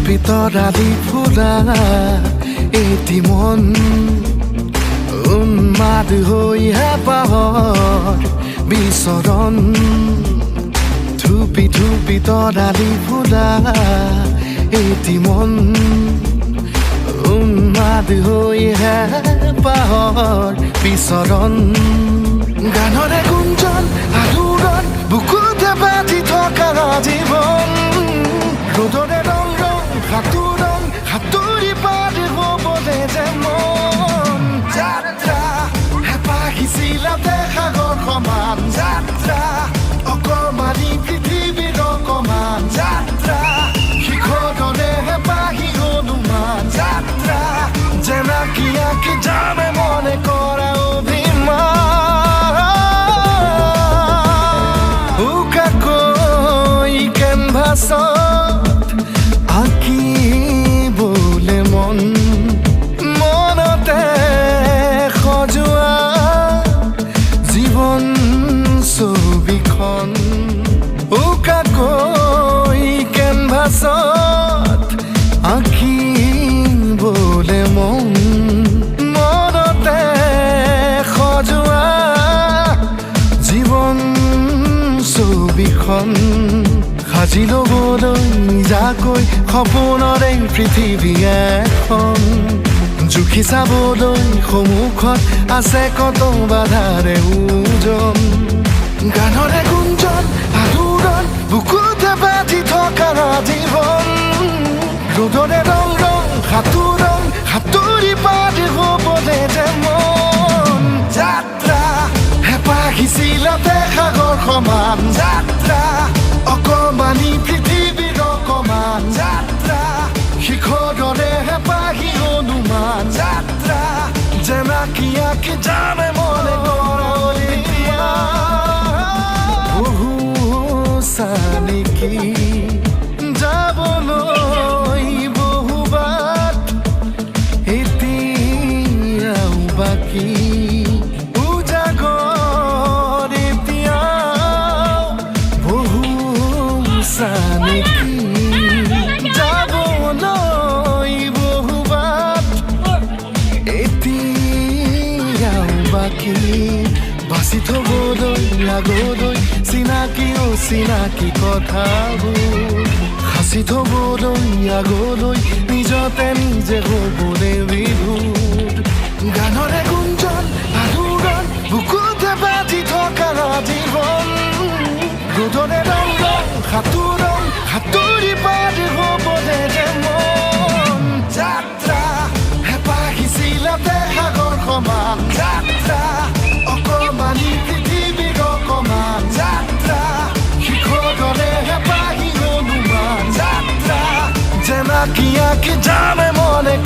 তৰালি ফুৰা এটি মন উন্মাদ হৈ হেঁপাহৰ বিচৰণ ধুপি ধুপি তৰালি ফুৰা এটি মন উন্মাদ হৈ হেঁপাহৰ বিচৰণ গানৰে গুঞ্জন আলোড়ন বুকুতে বাজি থকা জীৱন ৰ'দৰে ৰং ৰং সাঁতোৰণ সাঁতুৰি পাৰ হ'বলে যে মন যাত্ৰা হেঁপাহিছিলাতে সাগৰ সমান যাত্ৰা অকমানি পৃথিৱীৰ অকমান যাত্ৰা শিখৰৰে হেঁপাহি অনুমান যাত্ৰা জেনাকি আঁকি যামে মনে কৰা অভিমান উকাকৈ কেনভাছত আঁকিবলে মন মনতে সজোৱা জীৱন ছবিখন উকাকৈ কেনভাছত আঁকিবলে মন মনতে সজোৱা জীৱন ছবিখন সাজি ল'বলৈ নিজাকৈ সপোনৰে পৃথিৱী এখন জুখি চাবলৈ সন্মুখত আছে কত বাধাৰে ওজন গানৰে গুঞ্জন আলোড়ন বুকুতে বাজি থকা জীৱন ৰ'দৰে ৰং ৰং সাঁতোৰণ সাঁতুৰি পাৰ হ'বলে যে মন যাত্ৰা হেঁপাহিছিলাতে সাগৰ সমান যাত্ৰা অকমানি পৃথিৱীৰ অকমান যাত্ৰা শিখৰৰে হেঁপাহি অনুমান যাত্ৰা জেনাকি আঁকি যামে মনে কৰা বহু নেকি যাবলৈ বহু বাট এতিয়াও বাকী উজাগৰ এতিয়াও বহু নেকি যাবলৈ বহু বাট এতিয়াও বাকী বাচি থ'বলৈ আগলৈ চিনাকি অচিনাকি কথাবোৰ সাঁচি থ'বলৈ আগলৈ নিজতে নিজে হ'বলৈ বিভোৰ গানৰে গুঞ্জন আলোড়ন বুকুতে বাজি থকা জীৱন ৰ'দৰে ৰং ৰং সাঁতোৰণ সাঁতুৰি পাৰ হ'বলে যে মন যাত্ৰা হেঁপাহিছিলাতে সাগৰ সমান যাত্ৰা অকমানি পৃথিৱীৰ অকমান যাত্ৰা শিখৰৰে হেঁপাহি অনুমান যাত্ৰা জেনাকি আঁকি যামে মনে